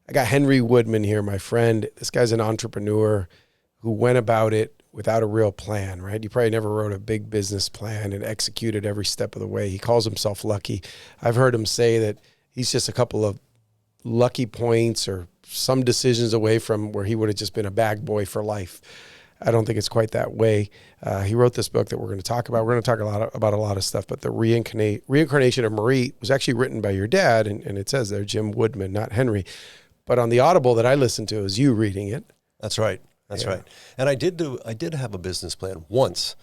I got Henry Woodman here, my friend. This guy's an entrepreneur who went about it without a real plan, right? He probably never wrote a big business plan and executed every step of the way. He calls himself lucky. I've heard him say that he's just a couple of lucky points or some decisions away from where he would have just been a bag boy for life. I don't think it's quite that way. He wrote this book that we're going to talk about. We're going to talk about a lot of stuff, but the reincarnation of Marie was actually written by your dad, and it says there, Jim Woodman, not Henry. But on the Audible that I listened to, it was you reading it. That's right. That's right. And I did have a business plan once.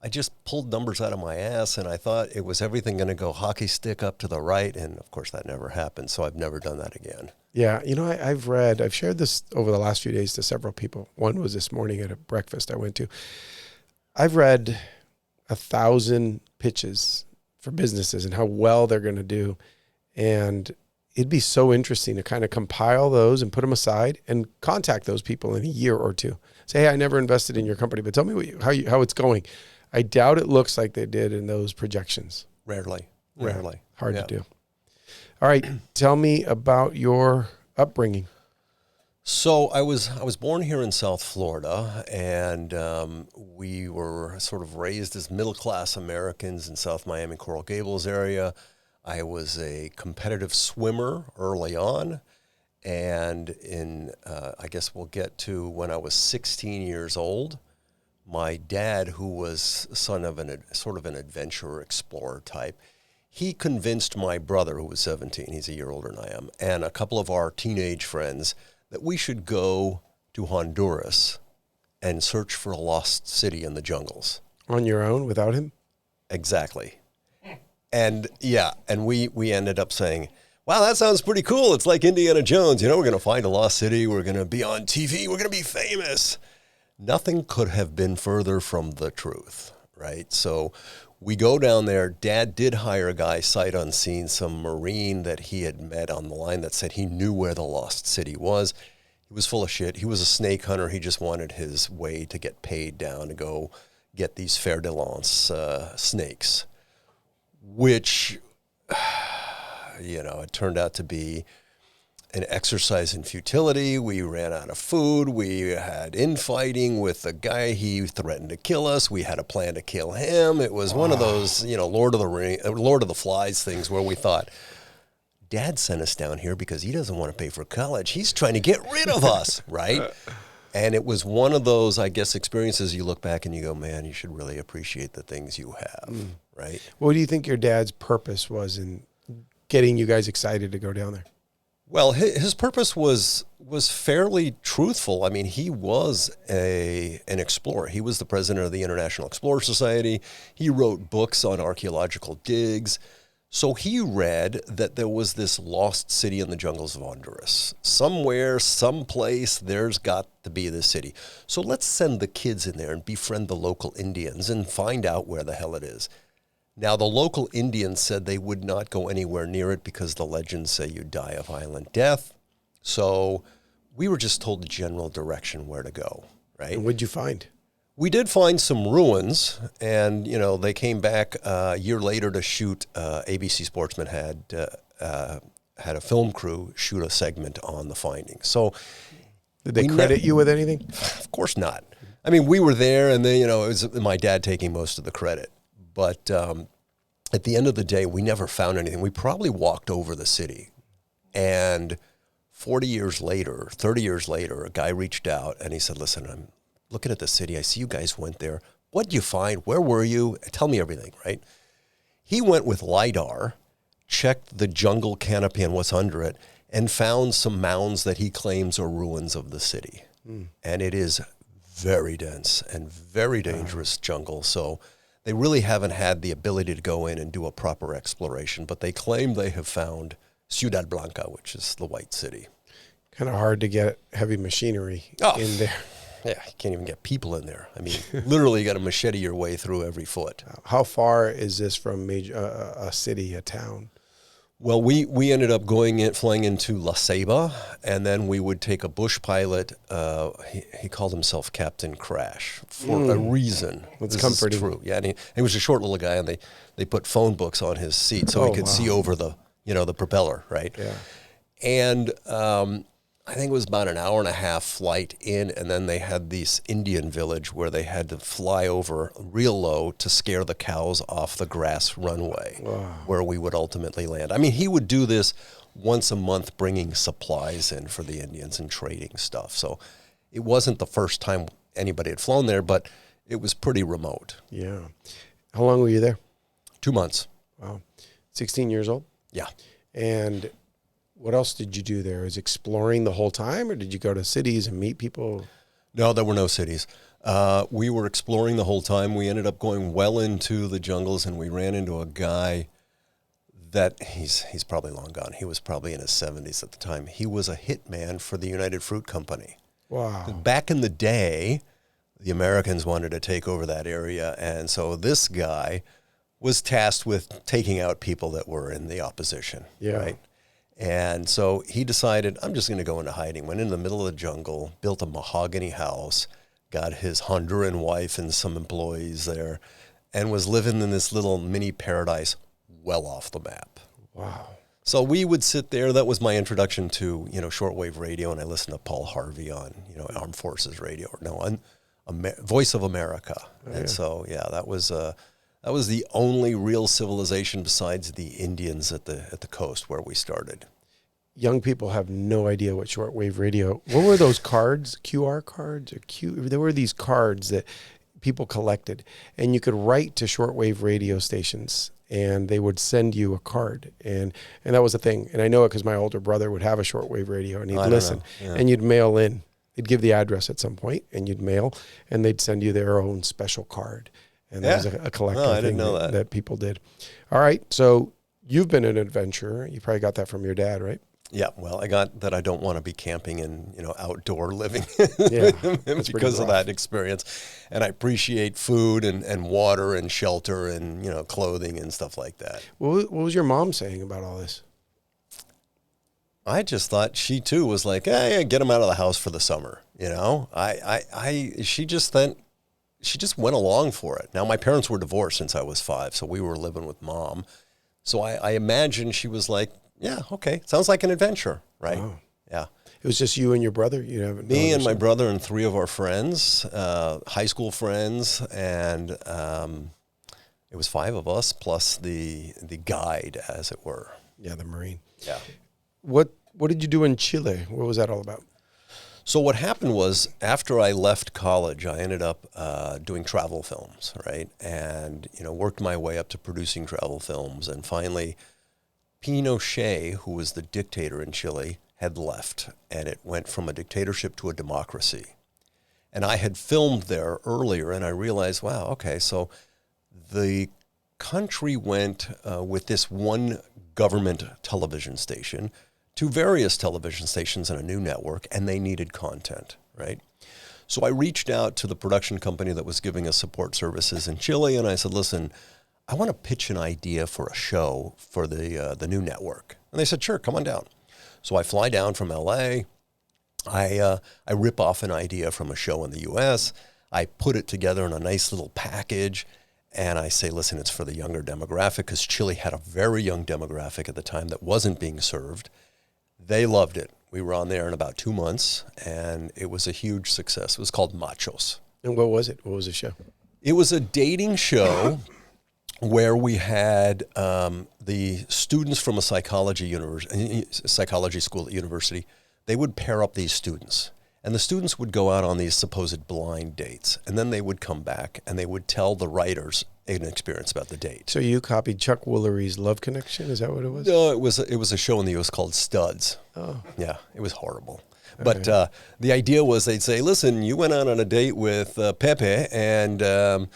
I just pulled numbers out of my ass, and I thought it was everything going to go hockey stick up to the right, and of course that never happened, so I've never done that again. Yeah, I've shared this over the last few days to several people. One was this morning at a breakfast I went to. I've read 1,000 pitches for businesses and how well they're going to do, and it'd be so interesting to kind of compile those and put them aside and contact those people in a year or two. Say, hey, I never invested in your company, but tell me how it's going. I doubt it looks like they did in those projections. Rarely. Hard to do. All right, tell me about your upbringing. So I was born here in South Florida, and we were sort of raised as middle-class Americans in South Miami, Coral Gables area. I was a competitive swimmer early on, and I guess we'll get to when I was 16 years old, my dad, who was son of sort of an adventurer, explorer type, he convinced my brother, who was 17, he's a year older than I am, and a couple of our teenage friends that we should go to Honduras and search for a lost city in the jungles. On your own, without him? Exactly. And we ended up saying, wow, that sounds pretty cool. It's like Indiana Jones. We're going to find a lost city. We're going to be on TV. We're going to be famous. Nothing could have been further from the truth, right? So we go down there. Dad did hire a guy sight unseen, some Marine that he had met on the line that said he knew where the lost city was. He was full of shit. He was a snake hunter. He just wanted his way to get paid down to go get these fer-de-lance snakes, which, it turned out to be an exercise in futility. We ran out of food. We had infighting with the guy. He threatened to kill us. We had a plan to kill him. It was one of those, Lord of the Flies things where we thought, Dad sent us down here because he doesn't want to pay for college. He's trying to get rid of us, right? And it was one of those, I guess, experiences you look back and you go, man, you should really appreciate the things you have, right? What do you think your dad's purpose was in getting you guys excited to go down there? Well, his purpose was fairly truthful. I mean, he was an explorer. He was the president of the International Explorer Society. He wrote books on archaeological digs. So he read that there was this lost city in the jungles of Honduras. Somewhere, someplace, there's got to be this city. So let's send the kids in there and befriend the local Indians and find out where the hell it is. Now, the local Indians said they would not go anywhere near it because the legends say you die a violent death. So we were just told the general direction where to go, right? And what'd you find? We did find some ruins, and, they came back a year later to shoot. ABC Sportsman had a film crew shoot a segment on the findings. So did they credit you with anything? Of course not. I mean, we were there, and then, it was my dad taking most of the credit. But at the end of the day, we never found anything. We probably walked over the city. And 30 years later, a guy reached out and he said, listen, I'm looking at the city. I see you guys went there. What did you find? Where were you? Tell me everything, right? He went with LiDAR, checked the jungle canopy and what's under it, and found some mounds that he claims are ruins of the city. And it is very dense and very dangerous jungle. So they really haven't had the ability to go in and do a proper exploration, but they claim they have found Ciudad Blanca, which is the white city. Kind of hard to get heavy machinery in there. Yeah, you can't even get people in there. I mean, literally you got to machete your way through every foot. How far is this from a city, a town? Well, we ended up flying into La Ceiba, and then we would take a bush pilot. He called himself Captain Crash for a reason. That's comforting. Is true. Yeah, and he was a short little guy, and they put phone books on his seat so he could see over the propeller, right? Yeah. And I think it was about an hour and a half flight in, and then they had this Indian village where they had to fly over real low to scare the cows off the grass runway. Wow. Where we would ultimately land. I mean, he would do this once a month, bringing supplies in for the Indians and trading stuff. So it wasn't the first time anybody had flown there, but it was pretty remote. Yeah. How long were you there? 2 months. Wow. 16 years old? Yeah. And what else did you do there? Is exploring the whole time, or did you go to cities and meet people? No, there were no cities. We were exploring the whole time. We ended up going well into the jungles, and we ran into a guy that he's probably long gone. He was probably in his 70s at the time. He was a hitman for the United Fruit Company. Wow. Back in the day, the Americans wanted to take over that area, and so this guy was tasked with taking out people that were in the opposition, right? And so he decided, I'm just going to go into hiding. Went into the middle of the jungle, built a mahogany house, got his Honduran wife and some employees there, and was living in this little mini paradise well off the map. Wow. So we would sit there. That was my introduction to, shortwave radio, and I listened to Paul Harvey on, Armed Forces Radio, Voice of America. And so, that was the only real civilization besides the Indians at the coast where we started. Young people have no idea what shortwave radio. What were those cards? QR cards or There were these cards that people collected, and you could write to shortwave radio stations, and they would send you a card, and that was a thing. And I know it because my older brother would have a shortwave radio, and he'd listen, and you'd mail in. They'd give the address at some point, and you'd mail, and they'd send you their own special card. And that was a collective thing that people did. All right, so you've been an adventurer. You probably got that from your dad, right? Yeah, well, I got that I don't want to be camping and, outdoor living because of that experience. And I appreciate food and water and shelter and, clothing and stuff like that. What was your mom saying about all this? I just thought she too was like, hey, get them out of the house for the summer. She just went along for it. Now, my parents were divorced since I was 5, so we were living with Mom. So I imagine she was like, yeah, okay, sounds like an adventure, right? Wow. Yeah. It was just you and your brother? Me and my brother and 3 of our friends, high school friends, and it was 5 of us plus the guide, as it were. Yeah, the Marine. Yeah. What did you do in Chile? What was that all about? So what happened was, after I left college, I ended up doing travel films, right? And, worked my way up to producing travel films. And finally, Pinochet, who was the dictator in Chile, had left. And it went from a dictatorship to a democracy. And I had filmed there earlier, and I realized, wow, okay, so the country went with this one government television station to various television stations and a new network, and they needed content, right? So I reached out to the production company that was giving us support services in Chile, and I said, listen, I want to pitch an idea for a show for the new network. And they said, sure, come on down. So I fly down from LA. I rip off an idea from a show in the US. I put it together in a nice little package, and I say, listen, it's for the younger demographic, because Chile had a very young demographic at the time that wasn't being served. They loved it. We were on there in about 2 months, and it was a huge success. It was called Machos. And what was it? What was the show? It was a dating show where we had the students from a psychology school at university. They would pair up these students, and the students would go out on these supposed blind dates, and then they would come back, and they would tell the writers an experience about the date. So you copied Chuck Woolery's Love Connection? Is that what it was? No, it was a show in the U.S. called Studs. Oh. Yeah, it was horrible. But the idea was they'd say, listen, you went out on a date with Pepe, and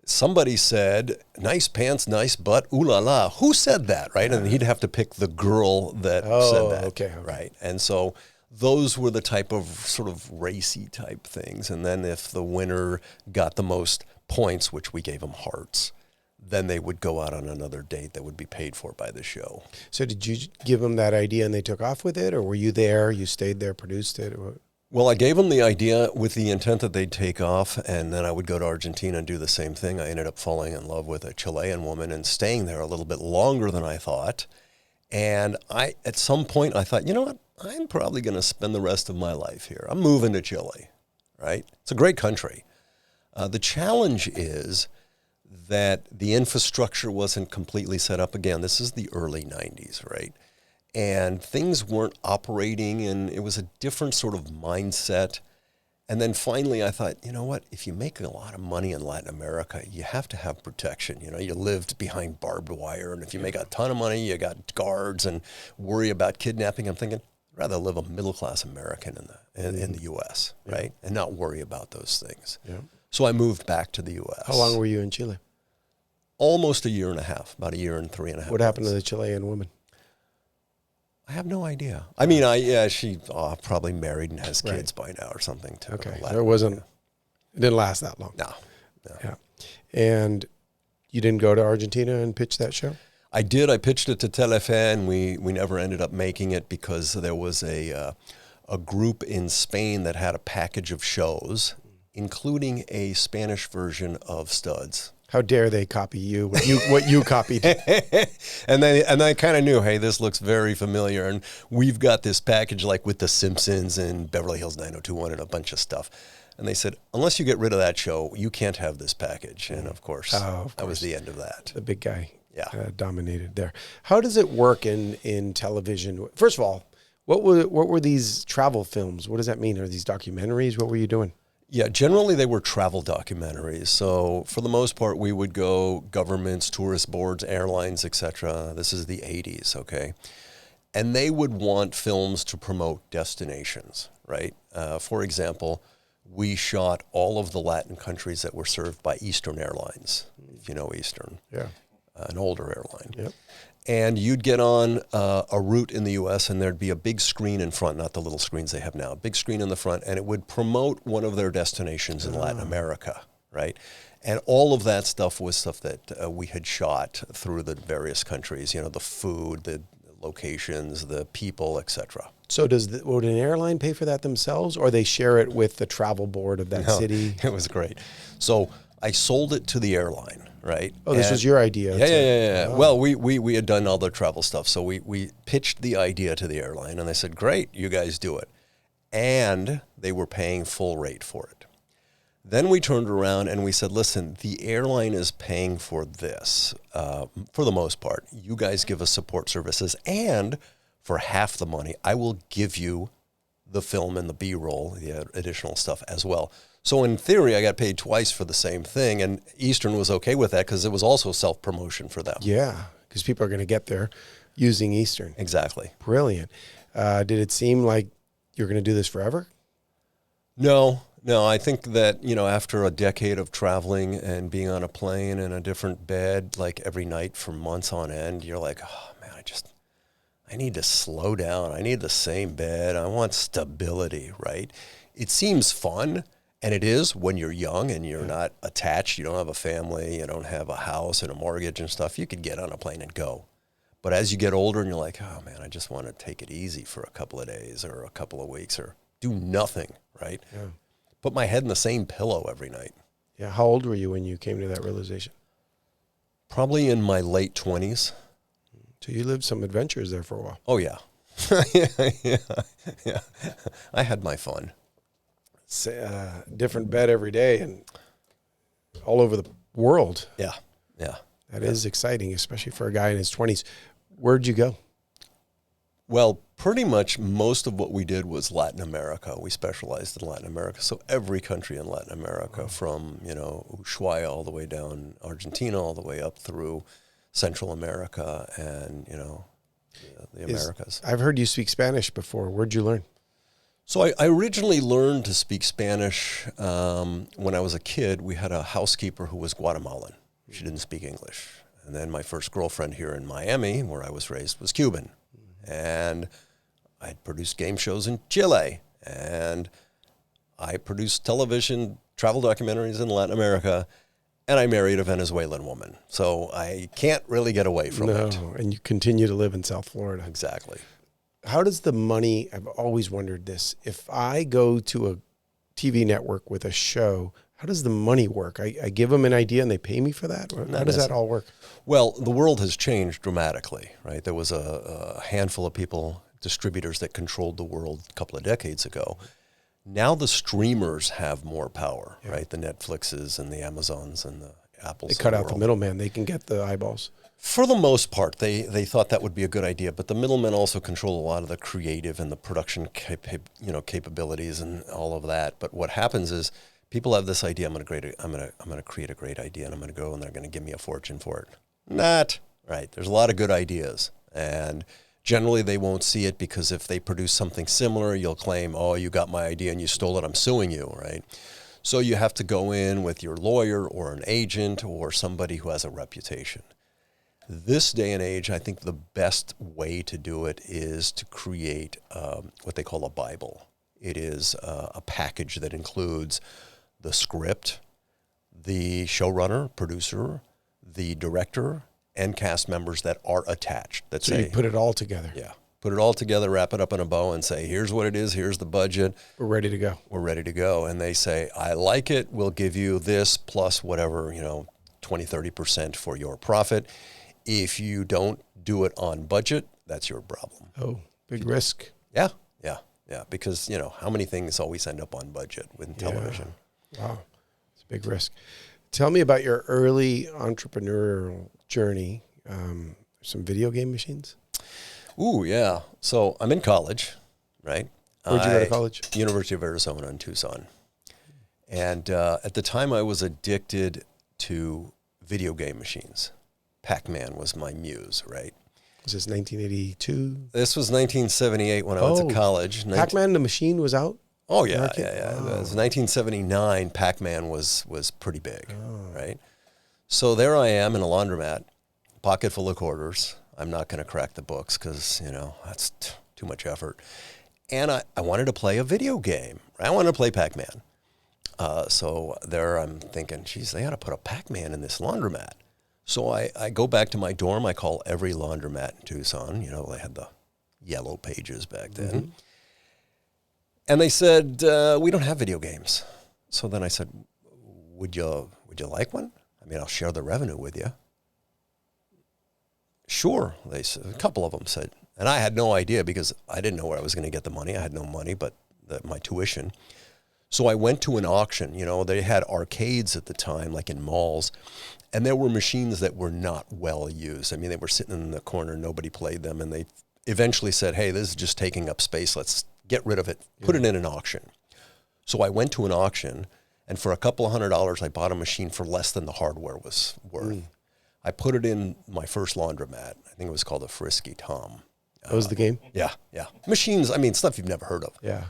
somebody said, nice pants, nice butt, ooh la la. Who said that, right? And he'd have to pick the girl that said that, okay. Right? And so those were the type of sort of racy type things. And then if the winner got the most points, which we gave them hearts, then they would go out on another date that would be paid for by the show. So did you give them that idea and they took off with it, or were you there, you stayed there, produced it? Or? Well, I gave them the idea with the intent that they'd take off, and then I would go to Argentina and do the same thing. I ended up falling in love with a Chilean woman and staying there a little bit longer than I thought. And at some point I thought, you know what? I'm probably going to spend the rest of my life here. I'm moving to Chile, right? It's a great country. The challenge is that the infrastructure wasn't completely set up. Again, this is the early 90s, right? And things weren't operating, and it was a different sort of mindset. And then finally I thought, you know what, if you make a lot of money in Latin America, you have to have protection. You know, you lived behind barbed wire, and if you make a ton of money, you got guards and worry about kidnapping. I'm thinking, I'd rather live a middle-class American in the U.S., right? And not worry about those things. Yeah. So I moved back to the U.S. How long were you in Chile? Almost a year and a half, about a year and 3.5 What happened to months. the Chilean woman? I have no idea. I mean, she probably married and has kids by now or something. Okay. It didn't last that long. No. Yeah. And you didn't go to Argentina and pitch that show? I did. I pitched it to Telefe, and we never ended up making it because there was a group in Spain that had a package of shows, including a Spanish version of Studs. How dare they copy you? What you copied? And I kind of knew, hey, this looks very familiar, and we've got this package like with The Simpsons and Beverly Hills 90210 and a bunch of stuff. And they said, unless you get rid of that show, you can't have this package. And of course, that was the end of that. The big guy dominated there. How does it work in television? First of all, what were these travel films? What does that mean? Are these documentaries? What were you doing? Yeah, generally they were travel documentaries. So for the most part, we would go governments, tourist boards, airlines, etc. This is the 80s, okay? And they would want films to promote destinations, right? For example, we shot all of the Latin countries that were served by Eastern Airlines, if you know Eastern. Yeah. An older airline. Yep. And you'd get on a route in the U.S. and there'd be a big screen in front, not the little screens they have now, a big screen in the front, and it would promote one of their destinations in Latin America, right? And all of that stuff was stuff that we had shot through the various countries, you know, the food, the locations, the people, etc. So would an airline pay for that themselves, or they share it with the travel board of that city? It was great. So I sold it to the airline. Right. Oh, this was your idea. Yeah. Oh. Well, we had done all the travel stuff, so we pitched the idea to the airline, and they said, "Great, you guys do it," and they were paying full rate for it. Then we turned around and we said, "Listen, the airline is paying for this for the most part. You guys give us support services, and for half the money, I will give you the film and the B-roll, the additional stuff as well." So in theory, I got paid twice for the same thing, and Eastern was okay with that because it was also self-promotion for them. Yeah, because people are going to get there using Eastern. Exactly. Brilliant. Did it seem like you're going to do this forever? No. I think that, you know, after a decade of traveling and being on a plane in a different bed, like every night for months on end, you're like, oh, man, I need to slow down. I need the same bed. I want stability, right? It seems fun. And it is when you're young and you're not attached, you don't have a family, you don't have a house and a mortgage and stuff, you could get on a plane and go. But as you get older and you're like, oh man, I just want to take it easy for a couple of days or a couple of weeks or do nothing, right? Yeah. Put my head in the same pillow every night. Yeah. How old were you when you came to that realization? Probably in my late 20s. So you lived some adventures there for a while. Oh yeah. Yeah. I had my fun. Different bed every day and all over the world. Yeah. That is exciting, especially for a guy in his 20s. Where'd you go? Well, pretty much most of what we did was Latin America. We specialized in Latin America. So every country in Latin America, from, you know, Ushuaia all the way down Argentina, all the way up through Central America and, you know, the Americas. I've heard you speak Spanish before. Where'd you learn? So I originally learned to speak Spanish when I was a kid. We had a housekeeper who was Guatemalan. She didn't speak English. And then my first girlfriend here in Miami, where I was raised, was Cuban. And I'd produced game shows in Chile. And I produced television, travel documentaries in Latin America. And I married a Venezuelan woman. So I can't really get away from it. No, and you continue to live in South Florida. Exactly. How does the money, I've always wondered this, if I go to a TV network with a show, how does the money work? I give them an idea and they pay me for that? How does that all work? Well, the world has changed dramatically, right? There was a handful of people distributors that controlled the world a couple of decades ago. Now the streamers have more power, right? The Netflixes and the Amazons and the Apples. They cut out the middleman. They can get the eyeballs. For the most part, they thought that would be a good idea, but the middlemen also control a lot of the creative and the production capabilities and all of that. But what happens is people have this idea: I'm going to create a great idea, and I'm going to go and they're going to give me a fortune for it. Not right. There's a lot of good ideas, and generally they won't see it because if they produce something similar, you'll claim, "Oh, you got my idea and you stole it. I'm suing you." Right. So you have to go in with your lawyer or an agent or somebody who has a reputation. This day and age, I think the best way to do it is to create what they call a Bible. It is a package that includes the script, the showrunner, producer, the director, and cast members that are attached. So you put it all together. Yeah. Put it all together, wrap it up in a bow, and say, here's what it is, here's the budget. We're ready to go. We're ready to go. And they say, I like it, we'll give you this plus whatever, 20, 30% for your profit. If you don't do it on budget, that's your problem. Oh, big risk. Yeah. Because, how many things always end up on budget with television? Wow. It's a big risk. Tell me about your early entrepreneurial journey. Some video game machines? Ooh, yeah. So I'm in college, right? Where'd you go to college? University of Arizona in Tucson. And at the time I was addicted to video game machines. Pac-Man was my muse, right? Was this 1982? This was 1978 when I went to college. Pac-Man, the machine was out? Oh, yeah. Wow. It was 1979. Pac-Man was pretty big, right? So there I am in a laundromat, pocket full of quarters. I'm not going to crack the books because, that's too much effort. And I wanted to play a video game. I wanted to play Pac-Man. So there I'm thinking, geez, they ought to put a Pac-Man in this laundromat. So I go back to my dorm. I call every laundromat in Tucson. They had the yellow pages back then. Mm-hmm. And they said, we don't have video games. So then I said, would you like one? I mean, I'll share the revenue with you. Sure, they said. A couple of them said. And I had no idea because I didn't know where I was going to get the money. I had no money but my tuition. So I went to an auction. They had arcades at the time, like in malls. And there were machines that were not well used. I mean, they were sitting in the corner, nobody played them, and they eventually said, hey, this is just taking up space, let's get rid of it, put it in an auction. So I went to an auction, and for a couple of $100, I bought a machine for less than the hardware was worth. I put it in my first laundromat. I think it was called a Frisky Tom. That was the game? Yeah. Machines, stuff you've never heard of. Yeah.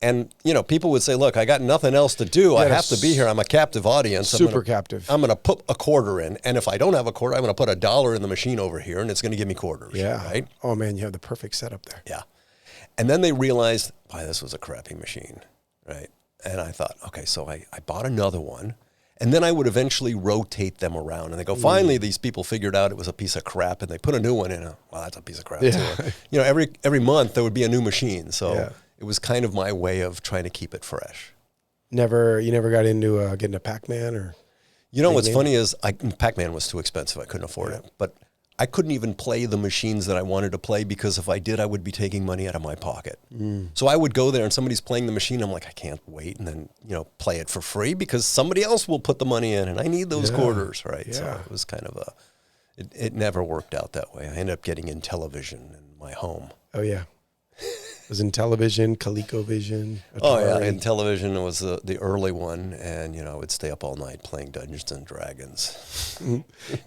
And, people would say, look, I got nothing else to do. I have to be here. I'm a captive audience. Captive. I'm going to put a quarter in. And if I don't have a quarter, I'm going to put $1 in the machine over here, and it's going to give me quarters. Yeah. Right? Oh, man, you have the perfect setup there. Yeah. And then they realized, boy, this was a crappy machine. Right? And I thought, okay, so I bought another one. And then I would eventually rotate them around. And they go, finally, these people figured out it was a piece of crap. And they put a new one in. Well, that's a piece of crap, too. Every month there would be a new machine. So it was kind of my way of trying to keep it fresh. You never got into getting a Pac-Man or? What's funny is Pac-Man was too expensive. I couldn't afford it. But I couldn't even play the machines that I wanted to play because if I did, I would be taking money out of my pocket. So I would go there and somebody's playing the machine. I'm like, I can't wait. And then, play it for free because somebody else will put the money in and I need those quarters, right? Yeah. So it was kind of it never worked out that way. I ended up getting in television in my home. Oh, yeah. It was in television, ColecoVision. Atari. Oh, yeah. In television, it was the early one. And, I would stay up all night playing Dungeons and Dragons.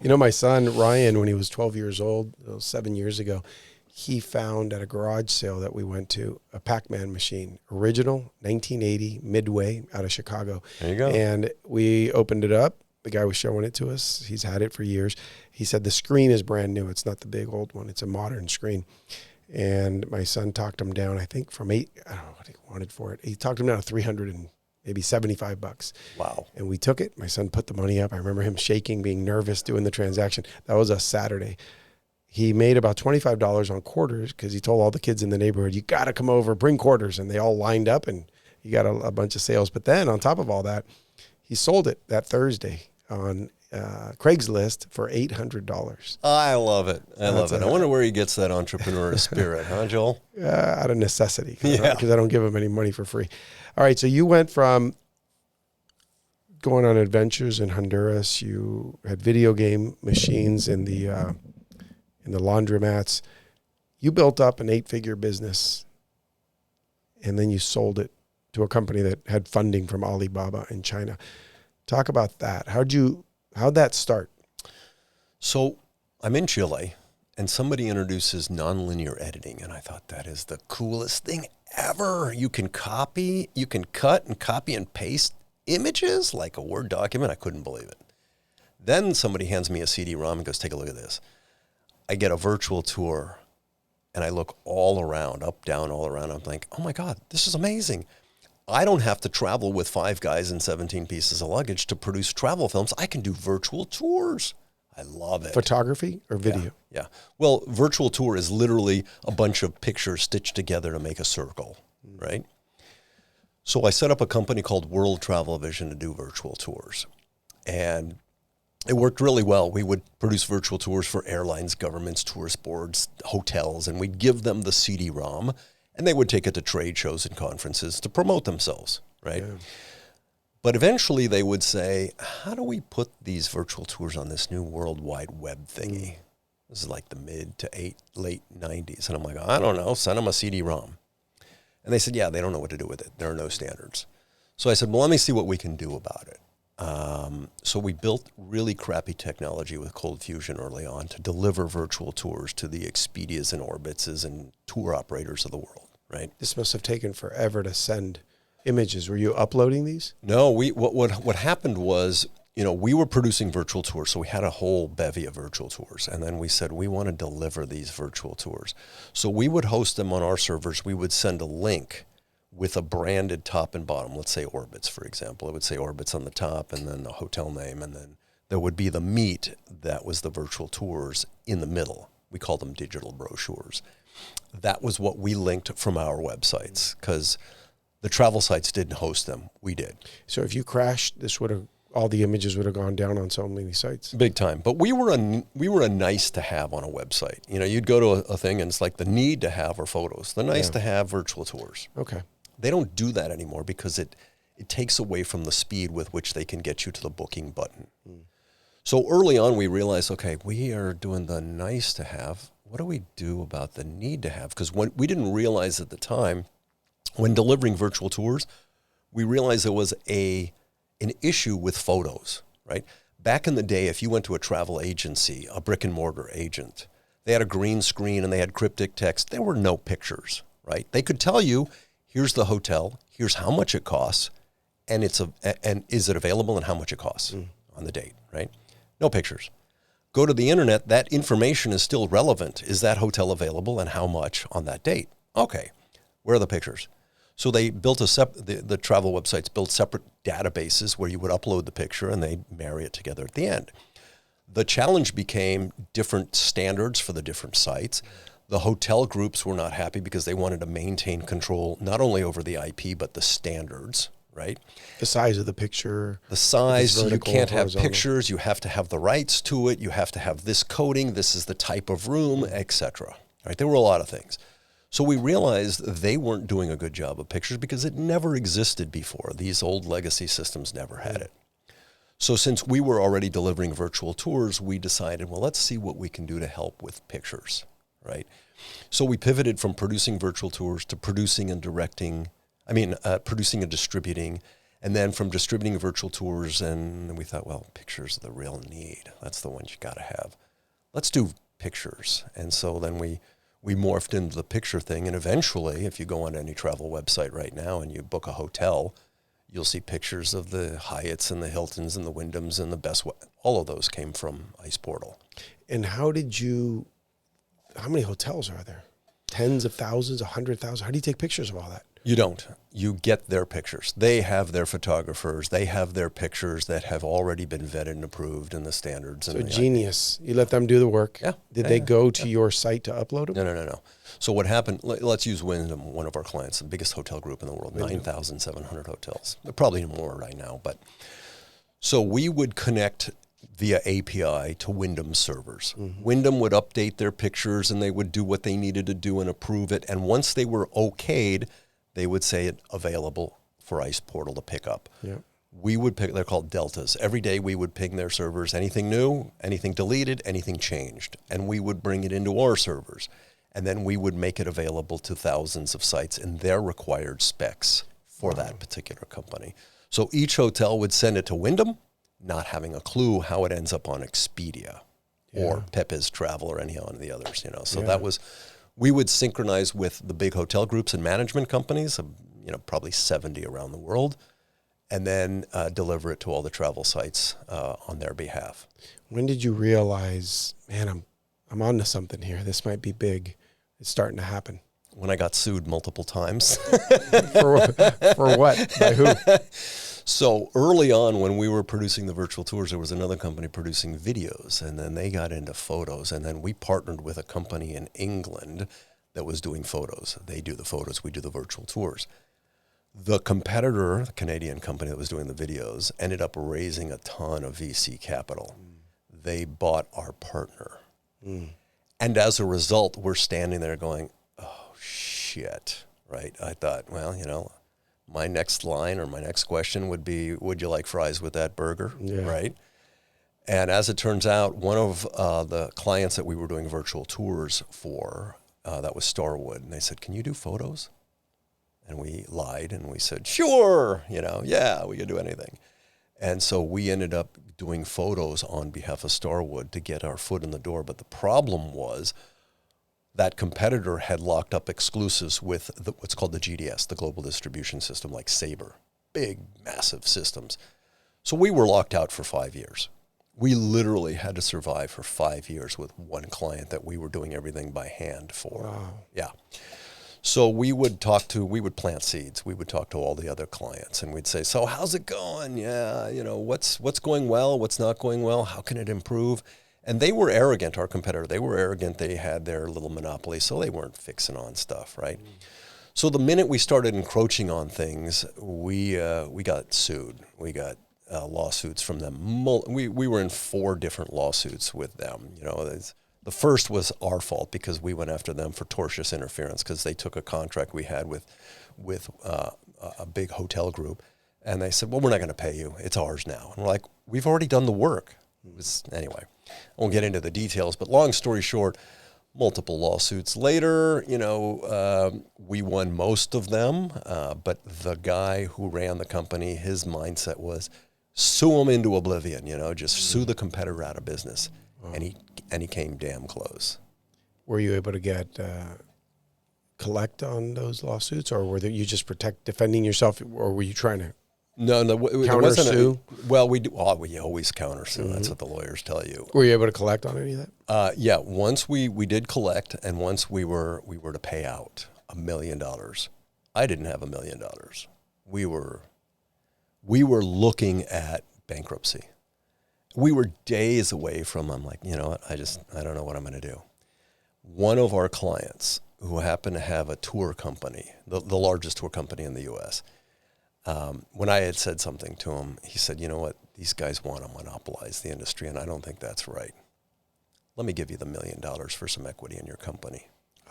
My son, Ryan, when he was 12 years old, 7 years ago, he found at a garage sale that we went to a Pac-Man machine, original, 1980, Midway, out of Chicago. There you go. And we opened it up. The guy was showing it to us. He's had it for years. He said the screen is brand new. It's not the big old one. It's a modern screen. And my son talked him down, I think from I don't know what he wanted for it. He talked him down to 300 and maybe $75. Wow. And we took it. My son put the money up. I remember him shaking, being nervous, doing the transaction. That was a Saturday. He made about $25 on quarters because he told all the kids in the neighborhood, you got to come over, bring quarters. And they all lined up and he got a bunch of sales. But then on top of all that, he sold it that Thursday Craigslist for $800. I love it. I love it. I wonder where he gets that entrepreneurial spirit, huh, Joel? Out of necessity, Yeah. because I don't give him any money for free. All right, so you went from going on adventures in Honduras. You had video game machines in the laundromats. You built up an 8-figure business, and then you sold it to a company that had funding from Alibaba in China. Talk about that. How'd that start? So I'm in Chile, and somebody introduces nonlinear editing, and I thought that is the coolest thing ever. You can cut and copy and paste images like a Word document. I couldn't believe it. Then somebody hands me a CD-ROM and goes, take a look at this. I get a virtual tour, and I look all around, up, down, all around. I'm like, oh my God, this is amazing. I don't have to travel with 5 guys and 17 pieces of luggage to produce travel films. I can do virtual tours. I love it. Photography or video? Yeah. Well, virtual tour is literally a bunch of pictures stitched together to make a circle, right? So I set up a company called World Travel Vision to do virtual tours. And it worked really well. We would produce virtual tours for airlines, governments, tourist boards, hotels, and we'd give them the CD-ROM, and they would take it to trade shows and conferences to promote themselves, right? Yeah. But eventually they would say, how do we put these virtual tours on this new World Wide Web thingy? This is like the mid to late 90s. And I'm like, I don't know, send them a CD-ROM. And they said, yeah, they don't know what to do with it. There are no standards. So I said, well, let me see what we can do about it. So we built really crappy technology with Cold Fusion early on to deliver virtual tours to the Expedias and Orbitses and tour operators of the world, right? This must have taken forever to send images. Were you uploading these? No, what happened was, we were producing virtual tours, so we had a whole bevy of virtual tours, and then we said we want to deliver these virtual tours. So we would host them on our servers. We would send a link with a branded top and bottom, let's say Orbitz, for example. It would say Orbitz on the top and then the hotel name, and then there would be the meat that was the virtual tours in the middle. We call them digital brochures. That was what we linked from our websites because the travel sites didn't host them. We did. So if you crashed, all the images would have gone down on so many sites. Big time. But we were a nice to have on a website. You'd go to a thing and it's like the need to have are photos. The nice to have virtual tours. Okay. They don't do that anymore because it takes away from the speed with which they can get you to the booking button. So early on, we realized, okay, we are doing the nice to have. What do we do about the need to have? Because we didn't realize at the time, when delivering virtual tours, we realized there was an issue with photos, right? Back in the day, if you went to a travel agency, a brick and mortar agent, they had a green screen and they had cryptic text. There were no pictures, right? They could tell you, here's the hotel, here's how much it costs, and is it available and how much it costs on the date, right? No pictures. Go to the internet, that information is still relevant. Is that hotel available and how much on that date? Okay, where are the pictures? So they built the travel websites built separate databases where you would upload the picture and they'd marry it together at the end. The challenge became different standards for the different sites. The hotel groups were not happy because they wanted to maintain control not only over the IP, but the standards, right? The size of the picture. The size, you can't have pictures, you have to have the rights to it, you have to have this coding, this is the type of room, etc. Right? There were a lot of things. So we realized they weren't doing a good job of pictures because it never existed before. These old legacy systems never had it. So since we were already delivering virtual tours, we decided, well, let's see what we can do to help with pictures, right? So we pivoted from producing virtual tours to producing and producing and distributing, and then from distributing virtual tours, and we thought, well, pictures are the real need. That's the ones you got to have. Let's do pictures. And so then we morphed into the picture thing, and eventually, if you go on any travel website right now and you book a hotel, you'll see pictures of the Hyatts and the Hiltons and the Wyndhams and the Best. All of those came from Ice Portal. And how many hotels are there? Tens of thousands, 100,000? How do you take pictures of all that? You don't. You get their pictures. They have their photographers. They have their pictures that have already been vetted and approved in the standards. So genius. You let them do the work. Yeah. Did they go to your site to upload them? No. So what happened, let's use Wyndham, one of our clients, the biggest hotel group in the world, 9,700 hotels. They're probably more right now. But so we would connect via API to Wyndham servers. Wyndham would update their pictures and they would do what they needed to do and approve it. And once they were okayed, they would say it available for ICE Portal to pick up. Yeah. We would pick, they're called deltas. Every day we would ping their servers, anything new, anything deleted, anything changed. And we would bring it into our servers. And then we would make it available to thousands of sites in their required specs for that particular company. So each hotel would send it to Wyndham, not having a clue how it ends up on Expedia or Pepe's Travel or any of the others, you know. So that was, we would synchronize with the big hotel groups and management companies, you know, probably 70 around the world, and then deliver it to all the travel sites on their behalf. When did you realize, man, I'm onto something here. This might be big. It's starting to happen. When I got sued multiple times. For what? By who? So early on when we were producing the virtual tours, there was another company producing videos, and then they got into photos, and then we partnered with a company in England that was doing photos. They do the photos, we do the virtual tours. The competitor, the Canadian company that was doing the videos, ended up raising a ton of VC capital. They bought our partner. And as a result, we're standing there going, oh, shit, right? I thought, well, you know, my next line or my next question would be, would you like fries with that burger, right? And as it turns out, one of the clients that we were doing virtual tours for, that was Starwood, and they said, can you do photos? And we lied and we said, sure, you know, yeah, we can do anything. And so we ended up doing photos on behalf of Starwood to get our foot in the door. But the problem was that competitor had locked up exclusives with what's called the GDS, the Global Distribution System, like Sabre, big, massive systems. So we were locked out for 5 years. We literally had to survive for 5 years with one client that we were doing everything by hand for. Wow. Yeah. So we would plant seeds. We would talk to all the other clients and we'd say, so how's it going? Yeah, you know, what's going well? What's not going well? How can it improve? And they were arrogant, our competitor. They were arrogant. They had their little monopoly, so they weren't fixing on stuff, right? So the minute we started encroaching on things, we got sued. We got lawsuits from them. We were in 4 different lawsuits with them. You know, the first was our fault because we went after them for tortious interference because they took a contract we had with a big hotel group, and they said, well, we're not going to pay you. It's ours now. And we're like, we've already done the work. Anyway, I won't get into the details, but long story short, multiple lawsuits later, you know, we won most of them, but the guy who ran the company, his mindset was sue him into oblivion, you know, just sue the competitor out of business. And he came damn close. Were you able to get collect on those lawsuits, or were you just defending yourself, or were you trying to? No, counter sue? Well, we always counter sue. That's what the lawyers tell you. Were you able to collect on any of that? Yeah. Once we did collect, and once we were to pay out $1 million. I didn't have $1 million. We were looking at bankruptcy. We were days away from, I'm like, you know what, I don't know what I'm going to do. One of our clients, who happened to have a tour company, the largest tour company in the U.S., when I had said something to him, he said, you know what, these guys want to monopolize the industry, and I don't think that's right. Let me give you the $1 million for some equity in your company.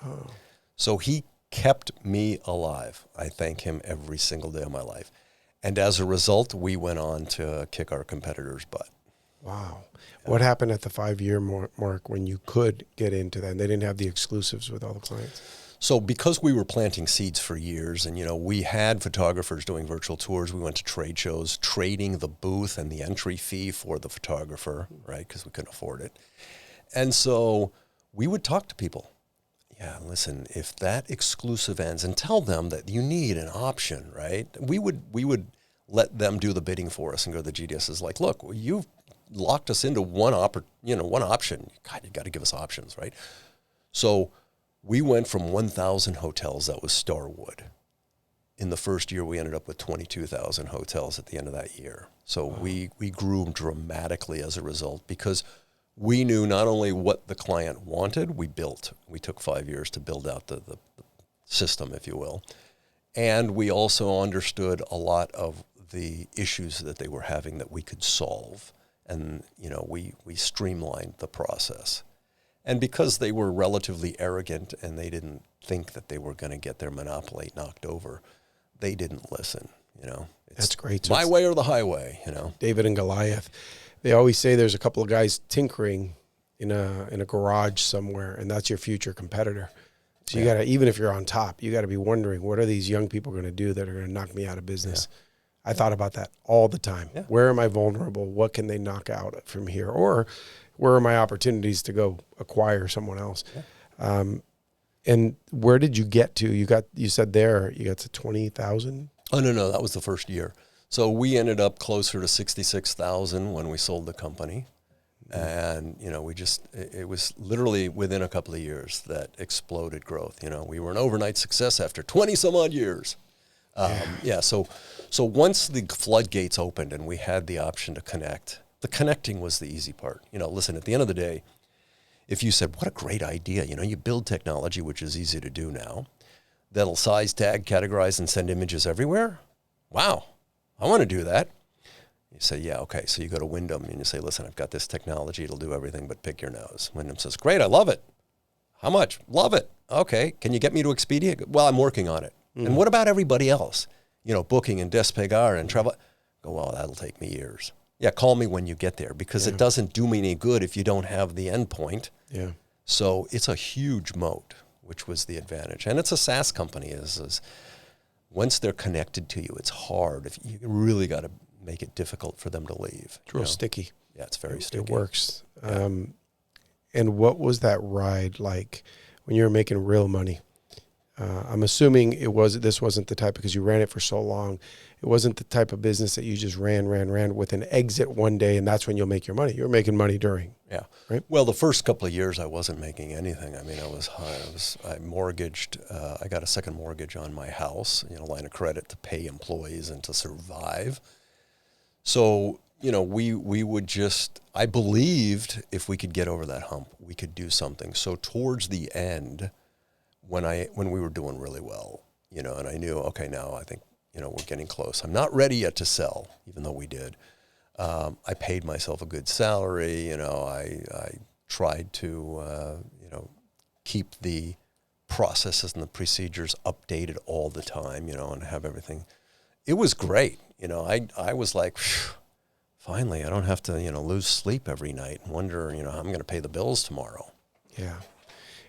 Oh. So he kept me alive. I thank him every single day of my life. And as a result, we went on to kick our competitors' butt. Wow. What happened at the 5-year mark when you could get into that and they didn't have the exclusives with all the clients? So because we were planting seeds for years and, you know, we had photographers doing virtual tours, we went to trade shows, trading the booth and the entry fee for the photographer, right, because we couldn't afford it. And so we would talk to people. Yeah, listen, if that exclusive ends, and tell them that you need an option, right? We would let them do the bidding for us and go to the GDSs like, look, you've locked us into one option. God, you got to give us options, right? So we went from 1,000 hotels, that was Starwood. In the first year, we ended up with 22,000 hotels at the end of that year. So we grew dramatically as a result because we knew not only what the client wanted, we took 5 years to build out the system, if you will. And we also understood a lot of the issues that they were having that we could solve. And, we streamlined the process. And because they were relatively arrogant and they didn't think that they were going to get their monopoly knocked over, they didn't listen, That's great. So my way or the highway, David and Goliath. They always say there's a couple of guys tinkering in a garage somewhere, and that's your future competitor. So you got to, even if you're on top, you got to be wondering, what are these young people going to do that are going to knock me out of business? Yeah. I thought about that all the time. Yeah. Where am I vulnerable? What can they knock out from here? Or where are my opportunities to go acquire someone else? Yeah. And where did you get to? You said there you got to 20,000? Oh, no, that was the first year. So we ended up closer to 66,000 when we sold the company. And, it was literally within a couple of years that exploded growth. We were an overnight success after 20 some odd years. So once the floodgates opened and we had the option to connect, the connecting was the easy part. Listen, at the end of the day, if you said, what a great idea, you build technology, which is easy to do now, that'll size, tag, categorize, and send images everywhere. Wow, I want to do that. You say, yeah, okay. So you go to Wyndham and you say, listen, I've got this technology. It'll do everything but pick your nose. Wyndham says, great, I love it. How much? Love it. Okay. Can you get me to Expedia? Well, I'm working on it. And what about everybody else? Booking and Despegar and Travel. Go, well, that'll take me years. Yeah, call me when you get there because it doesn't do me any good if you don't have the endpoint. Yeah. So it's a huge moat, which was the advantage. And it's a SaaS company. Is once they're connected to you, it's hard. If you really got to make it difficult for them to leave. It's real sticky. Yeah, it's very sticky. It works. Yeah. And what was that ride like when you were making real money? I'm assuming this wasn't the type, because you ran it for so long, it wasn't the type of business that you just ran with an exit one day and that's when you'll make your money. You were making money during. Yeah. Right? Well, the first couple of years I wasn't making anything. I mean, I mortgaged, I got a second mortgage on my house, line of credit to pay employees and to survive. So, we would I believed if we could get over that hump, we could do something. So towards the end, when we were doing really well, and I knew, okay, now I think, we're getting close. I'm not ready yet to sell, even though we did. I paid myself a good salary. I tried to, keep the processes and the procedures updated all the time, and have everything. It was great. I was like, finally, I don't have to, lose sleep every night and wonder, how I'm going to pay the bills tomorrow. Yeah.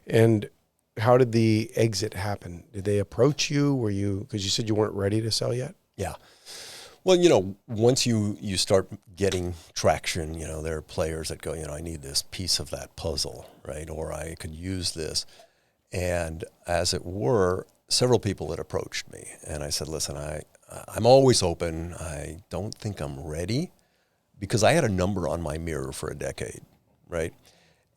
And how did the exit happen? Did they approach you? Because you said you weren't ready to sell yet? Yeah. Well, once you start getting traction, there are players that go, I need this piece of that puzzle, right? Or I could use this. And as it were, several people had approached me. And I said, listen, I'm always open. I don't think I'm ready, because I had a number on my mirror for a decade, right?